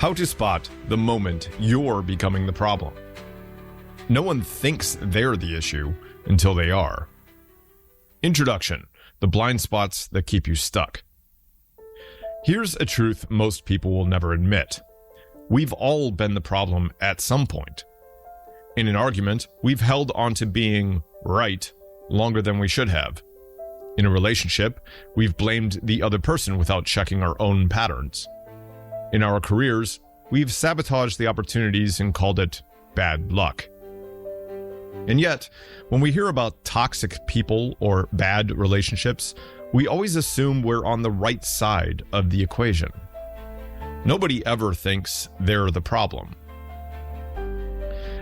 How to spot the moment you're becoming the problem. No one thinks they're the issue until they are. Introduction: the blind spots that keep you stuck. Here's a truth most people will never admit. We've all been the problem at some point. In an argument, we've held on to being right longer than we should have. In a relationship, we've blamed the other person without checking our own patterns. In our careers, we've sabotaged the opportunities and called it bad luck. And yet, when we hear about toxic people or bad relationships, we always assume we're on the right side of the equation. Nobody ever thinks they're the problem.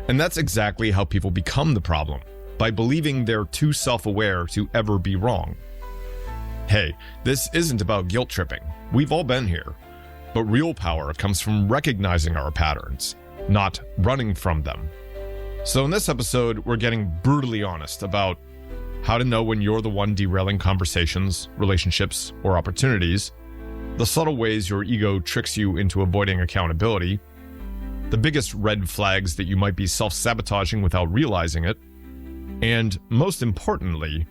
And that's exactly how people become the problem, by believing they're too self-aware to ever be wrong. Hey, this isn't about guilt tripping. We've all been here. But real power comes from recognizing our patterns, not running from them. So in this episode, we're getting brutally honest about how to know when you're the one derailing conversations, relationships, or opportunities, the subtle ways your ego tricks you into avoiding accountability, the biggest red flags that you might be self-sabotaging without realizing it, and most importantly,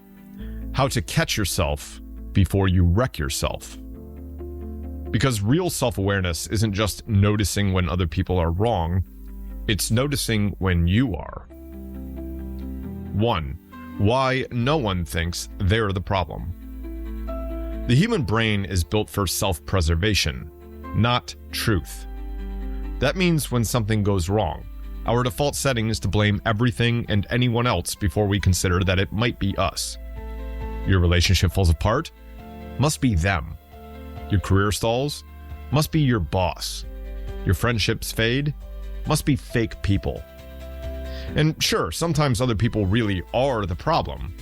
how to catch yourself before you wreck yourself. Because real self-awareness isn't just noticing when other people are wrong, it's noticing when you are. 1. Why no one thinks they're the problem. The human brain is built for self-preservation, not truth. That means when something goes wrong, our default setting is to blame everything and anyone else before we consider that it might be us. Your relationship falls apart? Must be them. Your career stalls? Must be your boss. Your friendships fade? Must be fake people. And sure, sometimes other people really are the problem.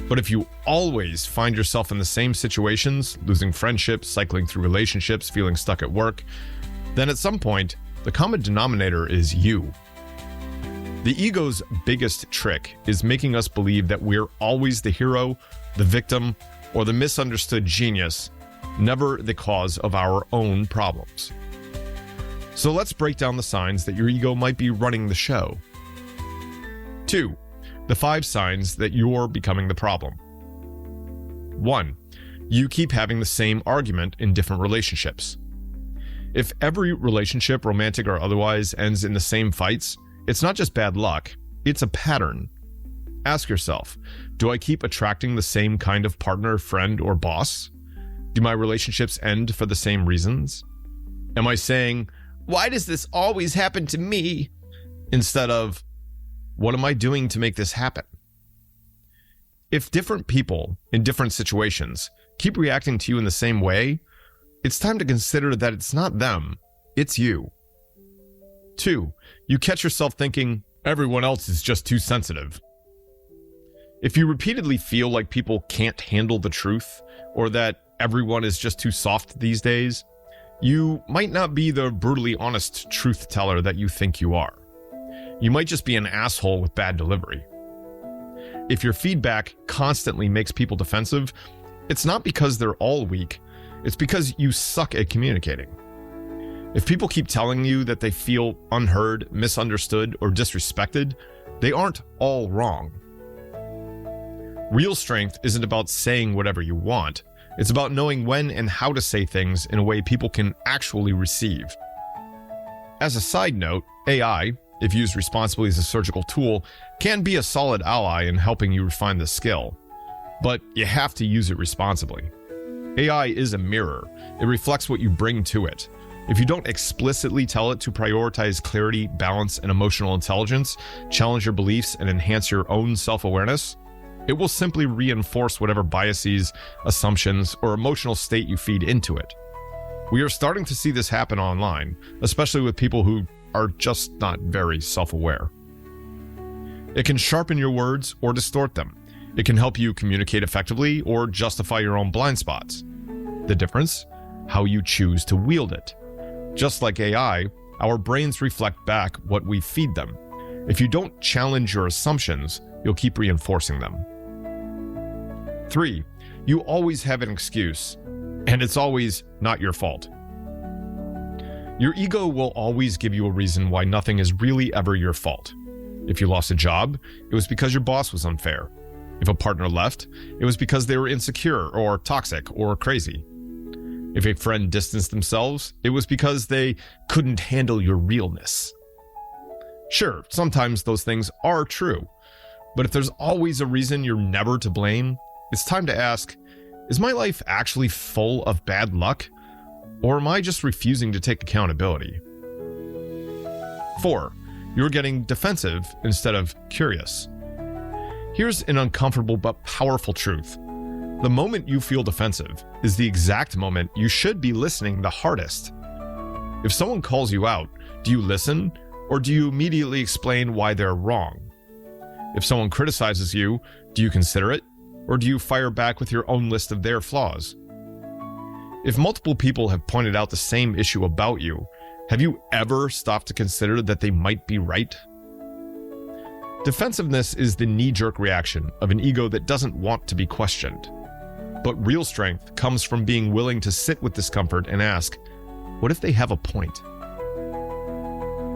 But if you always find yourself in the same situations, losing friendships, cycling through relationships, feeling stuck at work, then at some point, the common denominator is you. The ego's biggest trick is making us believe that we're always the hero, the victim, or the misunderstood genius, never the cause of our own problems. So let's break down the signs that your ego might be running the show. 2. The 5 signs that you're becoming the problem. 1. You keep having the same argument in different relationships. If every relationship, romantic or otherwise, ends in the same fights, it's not just bad luck, it's a pattern. Ask yourself, do I keep attracting the same kind of partner, friend, or boss? Do my relationships end for the same reasons? Am I saying, why does this always happen to me? Instead of, what am I doing to make this happen? If different people in different situations keep reacting to you in the same way, it's time to consider that it's not them, it's you. 2. You catch yourself thinking, everyone else is just too sensitive. If you repeatedly feel like people can't handle the truth, or that everyone is just too soft these days, you might not be the brutally honest truth teller that you think you are. You might just be an asshole with bad delivery. If your feedback constantly makes people defensive, it's not because they're all weak, it's because you suck at communicating. If people keep telling you that they feel unheard, misunderstood, or disrespected, they aren't all wrong. Real strength isn't about saying whatever you want. It's about knowing when and how to say things in a way people can actually receive. As a side note, AI, if used responsibly as a surgical tool, can be a solid ally in helping you refine the skill. But you have to use it responsibly. AI is a mirror. It reflects what you bring to it. If you don't explicitly tell it to prioritize clarity, balance, and emotional intelligence, challenge your beliefs, and enhance your own self-awareness, it will simply reinforce whatever biases, assumptions, or emotional state you feed into it. We are starting to see this happen online, especially with people who are just not very self-aware. It can sharpen your words or distort them. It can help you communicate effectively or justify your own blind spots. The difference? How you choose to wield it. Just like AI, our brains reflect back what we feed them. If you don't challenge your assumptions, you'll keep reinforcing them. 3. You always have an excuse, and it's always not your fault. Your ego will always give you a reason why nothing is really ever your fault. If you lost a job, it was because your boss was unfair. If a partner left, it was because they were insecure or toxic or crazy. If a friend distanced themselves, it was because they couldn't handle your realness. Sure, sometimes those things are true, but if there's always a reason you're never to blame, it's time to ask, is my life actually full of bad luck? Or am I just refusing to take accountability? 4. You're getting defensive instead of curious. Here's an uncomfortable but powerful truth. The moment you feel defensive is the exact moment you should be listening the hardest. If someone calls you out, do you listen, or do you immediately explain why they're wrong? If someone criticizes you, do you consider it, or do you fire back with your own list of their flaws? If multiple people have pointed out the same issue about you, have you ever stopped to consider that they might be right? Defensiveness is the knee-jerk reaction of an ego that doesn't want to be questioned. But real strength comes from being willing to sit with discomfort and ask, what if they have a point?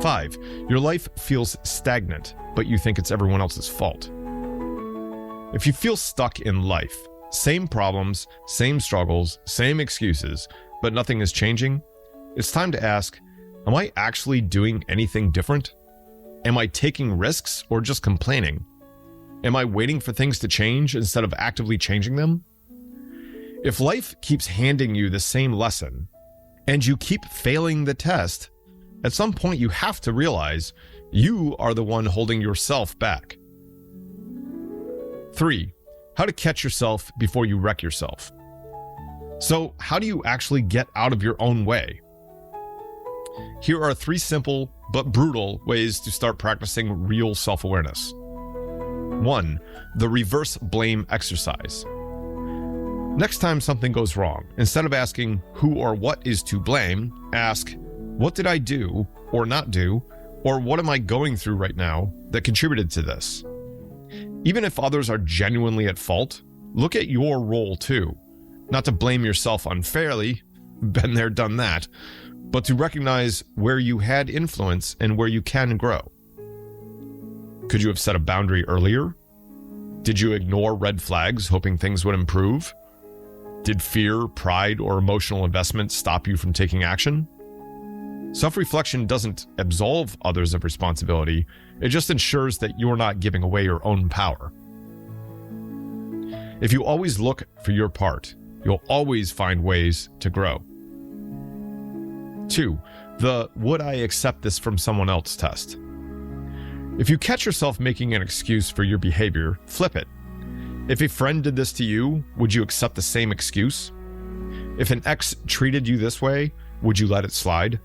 5. Your life feels stagnant, but you think it's everyone else's fault. If you feel stuck in life, same problems, same struggles, same excuses, but nothing is changing, it's time to ask, am I actually doing anything different? Am I taking risks or just complaining? Am I waiting for things to change instead of actively changing them? If life keeps handing you the same lesson, and you keep failing the test, at some point you have to realize you are the one holding yourself back. 3. How to catch yourself before you wreck yourself. So, how do you actually get out of your own way? Here are 3 simple but brutal ways to start practicing real self-awareness. 1. The reverse blame exercise. Next time something goes wrong, instead of asking who or what is to blame, ask, what did I do or not do, or what am I going through right now that contributed to this? Even if others are genuinely at fault, look at your role too. Not to blame yourself unfairly, been there, done that, but to recognize where you had influence and where you can grow. Could you have set a boundary earlier? Did you ignore red flags hoping things would improve? Did fear, pride, or emotional investment stop you from taking action? Self-reflection doesn't absolve others of responsibility, it just ensures that you're not giving away your own power. If you always look for your part, you'll always find ways to grow. 2. The would I accept this from someone else test. If you catch yourself making an excuse for your behavior, flip it. If a friend did this to you, would you accept the same excuse? If an ex treated you this way, would you let it slide?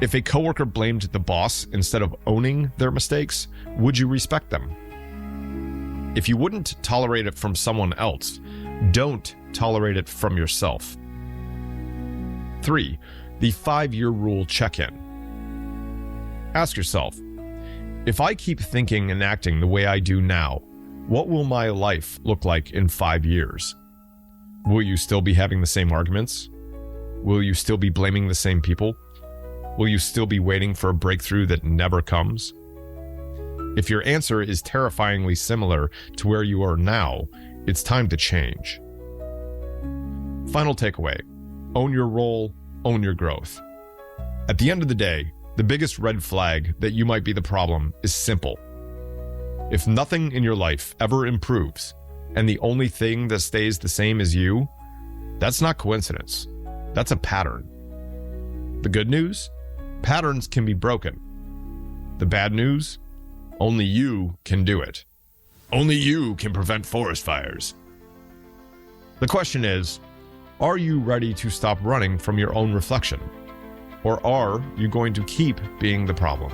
If a coworker blamed the boss instead of owning their mistakes, would you respect them? If you wouldn't tolerate it from someone else, don't tolerate it from yourself. 3. The 5-year rule check-in. Ask yourself, if I keep thinking and acting the way I do now, what will my life look like in 5 years? Will you still be having the same arguments? Will you still be blaming the same people? Will you still be waiting for a breakthrough that never comes? If your answer is terrifyingly similar to where you are now, it's time to change. Final takeaway: own your role, own your growth. At the end of the day, the biggest red flag that you might be the problem is simple. If nothing in your life ever improves, and the only thing that stays the same is you, that's not coincidence. That's a pattern. The good news? Patterns can be broken. The bad news? Only you can do it. Only you can prevent forest fires. The question is, are you ready to stop running from your own reflection? Or are you going to keep being the problem?